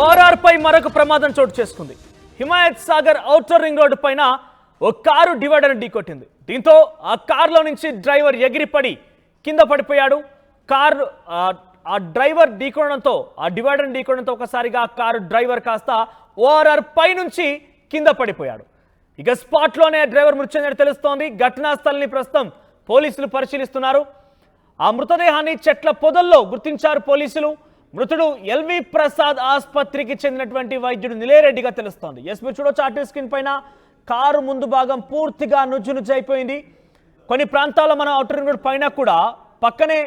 ORR పై మరొక ప్రమాదం చోటు చేసుకుంది. Himayat Sagar outer ring road పైన ఓ కారు డివైడర్ ఢీకొట్టింది. దీంతో ఆ కారులో నుంచి డ్రైవర్ ఎగిరిపడి కింద పడిపోయాడు. కారు ఆ డ్రైవర్ ఢీకొనడంతో ఆ డివైడర్ ఢీకొనడంతో ఒకసారిగా ఆ కారు డ్రైవర్ కాస్త ఓఆర్ఆర్ పై నుంచి కింద పడిపోయాడు. ఇక స్పాట్లోనే డ్రైవర్ మృతి చెందినట్టు తెలుస్తోంది. ఘటనా స్థలాన్ని ప్రస్తుతం పోలీసులు పరిశీలిస్తున్నారు. ఆ మృతదేహాన్ని చెట్ల పొదల్లో గుర్తించారు పోలీసులు. మృతుడు ఎల్వి ప్రసాద్ ఆసుపత్రికి చెందినటువంటి వైద్యుడు నిలేరెడ్డిగా తెలుస్తోంది. మీరు చూడొచ్చు ఆర్టీవీ స్క్రీన్ పైన కారు ముందు భాగం పూర్తిగా నుజ్జునుజ్జైపోయింది. కొన్ని ప్రాంతాల్లో మన ఔటర్ రింగ్ రోడ్ పైన కూడా పక్కనే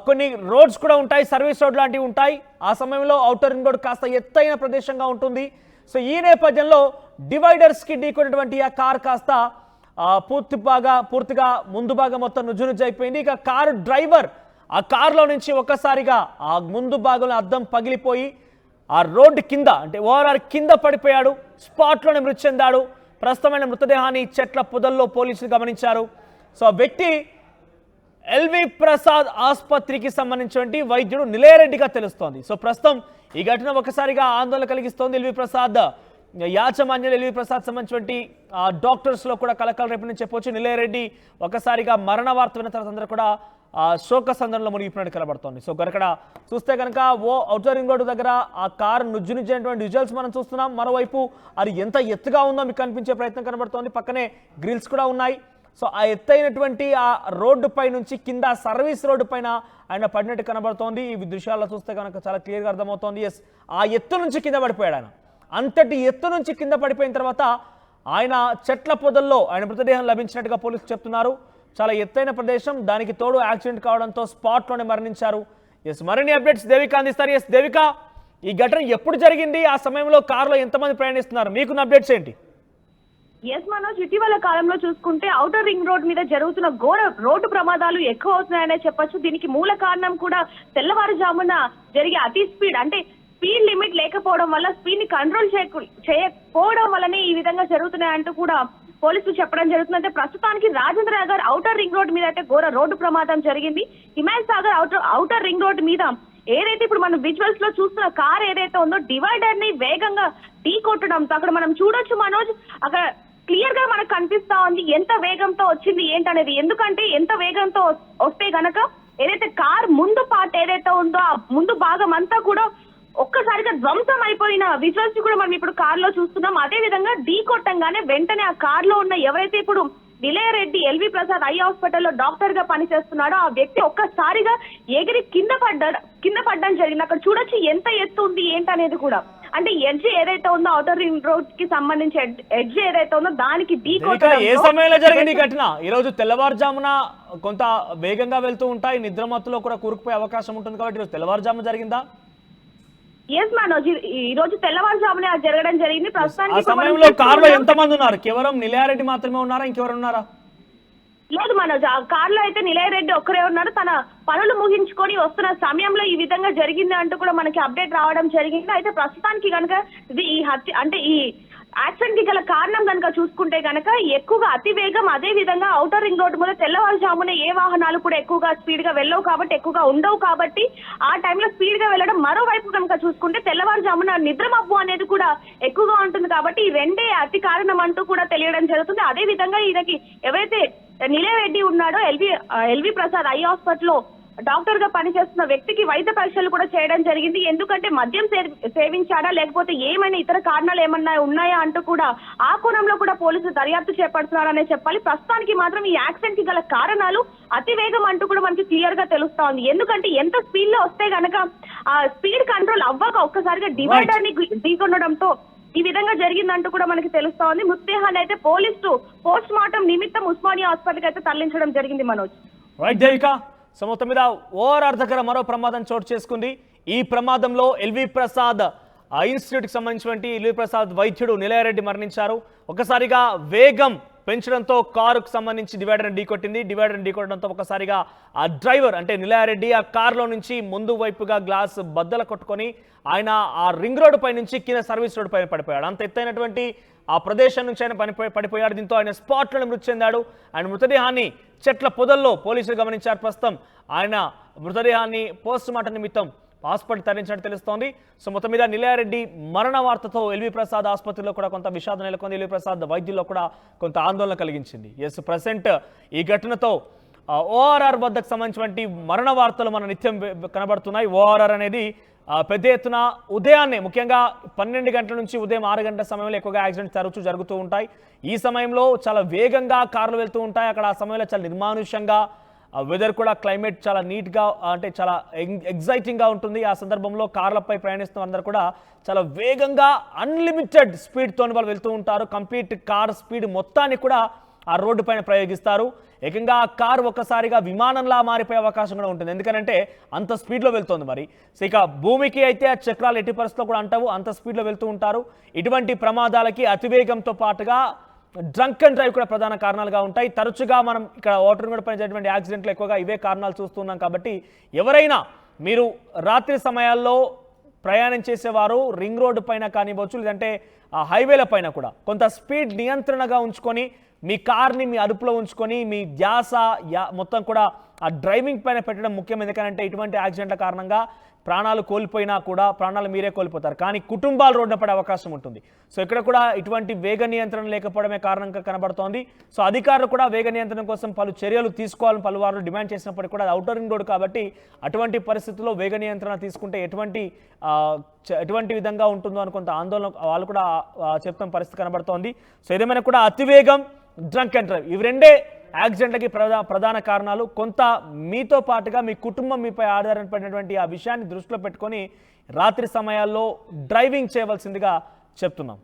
కొన్ని రోడ్స్ కూడా ఉంటాయి, సర్వీస్ రోడ్ లాంటివి ఉంటాయి. ఆ సమయంలో ఔటర్ రింగ్ రోడ్ కాస్త ఎత్తైన ప్రదేశంగా ఉంటుంది. సో ఈ నేపథ్యంలో డివైడర్స్కి ఢీకొన్నటువంటి ఆ కార్ కాస్త పూర్తిగా ముందు భాగం మొత్తం నుజ్జునుజ్జైపోయింది. ఇక కారు డ్రైవర్ ఆ కారులో నుంచి ఒక్కసారిగా ఆ ముందు భాగంలో అద్దం పగిలిపోయి ఆ రోడ్డు కింద అంటే ఓఆర్ఆర్ కింద పడిపోయాడు. స్పాట్లోనే మృతి చెందాడు. ప్రస్తుతమైన మృతదేహాన్ని చెట్ల పొదల్లో పోలీసులు గమనించారు. సో ఆ వ్యక్తి ఎల్వి ప్రసాద్ ఆసుపత్రికి సంబంధించినటువంటి వైద్యుడు నిలేరెడ్డిగా తెలుస్తోంది. సో ప్రస్తుతం ఈ ఘటన ఒకసారిగా ఆందోళన కలిగిస్తోంది. ఎల్వి ప్రసాద్ యాజమాన్యం ఎల్వి ప్రసాద్ సంబంధించినటువంటి డాక్టర్స్లో కూడా కలకల రేపని చెప్పొచ్చు. నిలేరెడ్డి ఒకసారిగా మరణ వార్త విన్న తర్వాత అందరూ కూడా శోక సందర్భంలో మునిగిపోయినట్టు కనబడుతోంది. సో ఇక్కడ చూస్తే కనుక ఔటర్ రింగ్ రోడ్డు దగ్గర ఆ కారు నుజ్జునుజ్జైనటువంటి విజువల్స్ మనం చూస్తున్నాం. మరోవైపు అది ఎంత ఎత్తుగా ఉందో మీకు కనిపించే ప్రయత్నం కనబడుతోంది. పక్కనే గ్రిల్స్ కూడా ఉన్నాయి. సో ఆ ఎత్తైనటువంటి ఆ రోడ్డు పై నుంచి కింద సర్వీస్ రోడ్డు పైన ఆయన పడినట్టు కనబడుతోంది. ఈ దృశ్యాల్లో చూస్తే కనుక చాలా క్లియర్గా అర్థమవుతోంది. ఎస్, ఆ ఎత్తు నుంచి కింద పడిపోయాడు ఆయన. అంతటి ఎత్తు నుంచి కింద పడిపోయిన తర్వాత ఆయన చెట్ల పొదల్లో ఆయన మృతదేహం లభించినట్టుగా పోలీసులు చెప్తున్నారు. చాలా ఎత్తైన ప్రదేశం, దానికి తోడు యాక్సిడెంట్ కావడంతో స్పాట్లోనే మరణించారు. ఎస్, మరిన్ని అప్డేట్స్ దేవిక అందిస్తారు. ఎస్ దేవిక, ఈ ఘటన ఎప్పుడు జరిగింది? ఆ సమయంలో కారులో ఎంతమంది ప్రయాణిస్తున్నారు? మీకున్న అప్డేట్స్ ఏంటి? ఎస్ మనోజ్, ఇటీవల కాలంలో చూసుకుంటే ఔటర్ రింగ్ రోడ్ మీద జరుగుతున్న ఘోర రోడ్డు ప్రమాదాలు ఎక్కువ అవుతున్నాయనే చెప్పొచ్చు. దీనికి మూల కారణం కూడా తెల్లవారుజామున జరిగే అతి స్పీడ్ అంటే స్పీడ్ లిమిట్ లేకపోవడం వల్ల స్పీడ్ ని కంట్రోల్ చేయకపోవడం వల్లనే ఈ విధంగా జరుగుతున్నాయంటూ కూడా పోలీసులు చెప్పడం జరుగుతుంది. అంటే ప్రస్తుతానికి Rajendra Nagar outer ring road మీద అయితే ఘోర రోడ్డు ప్రమాదం జరిగింది. Himayat Sagar outer ring road మీద ఏదైతే ఇప్పుడు మనం విజువల్స్ లో చూస్తున్న కార్ ఏదైతే ఉందో డివైడర్ ని వేగంగా ఢీ కొట్టడంతో అక్కడ మనం చూడొచ్చు మనోజ్, అక్కడ క్లియర్ గా మనకు కనిపిస్తా ఉంది ఎంత వేగంతో వచ్చింది ఏంటనేది. ఎందుకంటే ఎంత వేగంతో వస్తే గనక ఏదైతే కార్ ముందు పార్ట్ ఏదైతే ఉందో ఆ ముందు భాగం అంతా కూడా ఒక్కసారిగా ధ్వంసం అయిపోయిన విజువల్స్ కూడా మనం ఇప్పుడు కార్ లో చూస్తున్నాం. అదే విధంగా ఢీ కొట్టంగానే వెంటనే ఆ కార్ లో ఉన్న ఎవరైతే ఇప్పుడు నిలేరెడ్డి ఎల్వి ప్రసాద్ ఐ హాస్పిటల్లో డాక్టర్ గా పనిచేస్తున్నాడో ఆ వ్యక్తి ఒక్కసారిగా ఎగిరి కింద పడ్డం జరిగింది. అక్కడ చూడొచ్చు ఎంత ఎత్తు ఉంది ఏంటనేది కూడా. అంటే ఎడ్జ్ ఏదైతే ఉందో ఔటర్ రింగ్ రోడ్ కి సంబంధించి ఎడ్జ్ ఏదైతే ఉందో దానికి ఢీ కొట్టడం. ఏ సమయంలో జరిగింది ఈ ఘటన? ఈ రోజు తెల్లవారుజామున కొంత వేగంగా వెళ్తూ ఉంటాయి, నిద్రమత్తులో కూడా కూరుకుపోయే అవకాశం ఉంటుంది కాబట్టి ఈరోజు తెల్లవారుజామున జరిగిందా? ఎస్ మనోజ్, ఈ రోజు తెల్లవారుజామునే అది జరగడం జరిగింది. ప్రస్తుతానికి సమయంలో కారులో ఎంతమంది ఉన్నారు? కేవలం నిలయారెడ్డి మాత్రమే ఉన్నారా, ఇంకెవరు ఉన్నారా? లేదు మనోజ్, ఆ కార్ లో అయితే నిలయరెడ్డి ఒక్కరే ఉన్నారు. తన పనులు ముగించుకొని వస్తున్న సమయంలో ఈ విధంగా జరిగింది అంటూ కూడా మనకి అప్డేట్ రావడం జరిగింది. అయితే ప్రస్తుతానికి కనుక ఇది ఈ హత్య అంటే ఈ యాక్సిడెంట్ కి గల కారణం కనుక చూసుకుంటే కనుక ఎక్కువగా అతి వేగం, అదే విధంగా ఔటర్ రింగ్ రోడ్డు మీద తెల్లవారుజామున ఏ వాహనాలు కూడా ఎక్కువగా స్పీడ్ గా వెళ్ళవు కాబట్టి ఎక్కువగా ఉండవు కాబట్టి ఆ టైంలో స్పీడ్ గా వెళ్ళడం. మరోవైపు కనుక చూసుకుంటే తెల్లవారుజామున నిద్రమబ్బు అనేది కూడా ఎక్కువగా ఉంటుంది కాబట్టి ఈ రెండే అతి కారణం అంటూ కూడా తెలియడం జరుగుతుంది. అదే విధంగా ఈయనకి ఎవరైతే నిలేరెడ్డి ఉన్నాడో ఎల్వి ప్రసాద్ ఐ హాస్పిటల్లో డాక్టర్ గా పనిచేస్తున్న వ్యక్తికి వైద్య పరీక్షలు కూడా చేయడం జరిగింది. ఎందుకంటే మద్యం సేవించాడా లేకపోతే ఏమైనా ఇతర కారణాలు ఏమన్నా ఉన్నాయా అంటూ కూడా ఆ కోణంలో కూడా పోలీసులు దర్యాప్తు చేపడుతున్నారనే చెప్పాలి. ప్రస్తుతానికి మాత్రం ఈ యాక్సిడెంట్ కి గల కారణాలు అతి వేగం అంటూ కూడా మనకి క్లియర్ గా తెలుస్తా ఉంది. ఎందుకంటే ఎంత స్పీడ్ లో వస్తే గనక ఆ స్పీడ్ కంట్రోల్ అవ్వక ఒక్కసారిగా డివైడర్ ని ఢీకొనడంతో ఈ విధంగా జరిగిందంటూ కూడా మనకి తెలుస్తా ఉంది. మృతదేహాన్ని అయితే పోలీసులు పోస్ట్ మార్టం నిమిత్తం ఉస్మానియా హాస్పిటల్కి అయితే తరలించడం జరిగింది మనోజ్. రైట్ దేవిక, సో మొత్తం మీద ఓఆర్ఆర్ దగ్గర మరో ప్రమాదం చోటు చేసుకుంది. ఈ ప్రమాదంలో ఎల్వి ప్రసాద్ ఇన్స్టిట్యూట్కి సంబంధించినటువంటి ఎల్వి ప్రసాద్ వైద్యుడు నిలయారెడ్డి మరణించారు. ఒకసారిగా వేగం పెంచడంతో కారుకు సంబంధించి డివైడర్ని ఢీకొట్టింది. డివైడర్ని ఢీకొట్టడంతో ఒకసారిగా ఆ డ్రైవర్ అంటే నిలయారెడ్డి ఆ కారులో నుంచి ముందు వైపుగా గ్లాస్ బద్దలు కొట్టుకొని ఆయన ఆ రింగ్ రోడ్డు పై నుంచి కింద సర్వీస్ రోడ్డు పైన పడిపోయాడు. అంత ఎత్తైనటువంటి ఆ ప్రదేశం నుంచి ఆయన పడిపోయాడు. దీంతో ఆయన స్పాట్లోనే మృతి చెందాడు. ఆయన మృతదేహాన్ని చెట్ల పొదల్లో పోలీసులు గమనించారు. ప్రస్తుతం ఆయన మృతదేహాన్ని పోస్ట్ మార్టం నిమిత్తం హాస్పిటల్ తరలించినట్టు తెలుస్తోంది. సో మొత్తం మీద నిలయారెడ్డి మరణ వార్తతో ఎల్వి ప్రసాద్ ఆసుపత్రిలో కూడా కొంత విషాదం నెలకొంది. ఎల్వి ప్రసాద్ వైద్యుల్లో కూడా కొంత ఆందోళన కలిగించింది. ఎస్, ప్రజెంట్ ఈ ఘటనతో ఓఆర్ఆర్ వద్దకు సంబంధించినటువంటి మరణ వార్తలు మన నిత్యం కనబడుతున్నాయి. ఓఆర్ఆర్ అనేది పెద్ద ఎత్తున ఉదయాన్నే, ముఖ్యంగా 12 గంటల నుంచి ఉదయం 6 గంటల సమయంలో ఎక్కువగా యాక్సిడెంట్స్ తరచూ జరుగుతూ ఉంటాయి. ఈ సమయంలో చాలా వేగంగా కార్లు వెళ్తూ ఉంటాయి. అక్కడ ఆ సమయంలో చాలా నిర్మానుష్యంగా, వెదర్ కూడా క్లైమేట్ చాలా నీట్గా, అంటే చాలా ఎగ్జైటింగ్గా ఉంటుంది. ఆ సందర్భంలో కార్లపై ప్రయాణిస్తున్న అందరూ కూడా చాలా వేగంగా అన్లిమిటెడ్ స్పీడ్తో వాళ్ళు వెళ్తూ ఉంటారు. కంప్లీట్ కార్ స్పీడ్ మొత్తాన్ని కూడా ఆ రోడ్డు పైన ప్రయోగిస్తారు. ఏకంగా ఆ కారు ఒక్కసారిగా విమానంలా మారిపోయే అవకాశం కూడా ఉంటుంది. ఎందుకంటే అంత స్పీడ్లో వెళ్తుంది. మరి సో ఇక భూమికి అయితే ఆ చక్రాలు ఎట్టి పరిస్థితుల్లో కూడా అంటావు, అంత స్పీడ్లో వెళ్తూ ఉంటారు. ఇటువంటి ప్రమాదాలకి అతివేగంతో పాటుగా డ్రంక్ అండ్ డ్రైవ్ కూడా ప్రధాన కారణాలుగా ఉంటాయి. తరచుగా మనం ఇక్కడ ఓటర్ రోడ్ పైన జరిగినటువంటి యాక్సిడెంట్లు ఎక్కువగా ఇవే కారణాలు చూస్తున్నాం. కాబట్టి ఎవరైనా మీరు రాత్రి సమయాల్లో ప్రయాణం చేసేవారు రింగ్ రోడ్డు పైన కానివ్వచ్చు, లేదంటే ఆ హైవేల పైన కూడా కొంత స్పీడ్ నియంత్రణగా ఉంచుకొని, మీ కార్ని మీ అదుపులో ఉంచుకొని, మీ ధ్యాస మొత్తం కూడా ఆ డ్రైవింగ్ పైన పెట్టడం ముఖ్యం. ఎందుకంటే ఇటువంటి యాక్సిడెంట్ల కారణంగా ప్రాణాలు కోల్పోయినా కూడా ప్రాణాలు మీరే కోల్పోతారు, కానీ కుటుంబాలు రోడ్డున పడే అవకాశం ఉంటుంది. సో ఇక్కడ కూడా ఇటువంటి వేగ నియంత్రణ లేకపోవడమే కారణంగా కనబడుతోంది. సో అధికారులు కూడా వేగ నియంత్రణ కోసం పలు చర్యలు తీసుకోవాలని పలువారు డిమాండ్ చేసినప్పటికీ కూడా ఔటర్ రింగ్ రోడ్ కాబట్టి అటువంటి పరిస్థితుల్లో వేగ నియంత్రణ తీసుకుంటే ఎటువంటి విధంగా ఉంటుందో అని కొంత ఆందోళన వాళ్ళు కూడా చెప్తున్న పరిస్థితి కనబడుతోంది. సో ఏదేమైనా కూడా అతివేగం, డ్రంక్ అండ్ డ్రైవ్ ఇవి రెండే యాక్సిడెంట్లకి ప్రధాన కారణాలు. కొంత మీతో పాటుగా మీ కుటుంబం మీపై ఆధారపడినటువంటి ఆ విషయాన్ని దృష్టిలో పెట్టుకొని రాత్రి సమయాల్లో డ్రైవింగ్ చేయవలసిందిగా చెప్తున్నాం.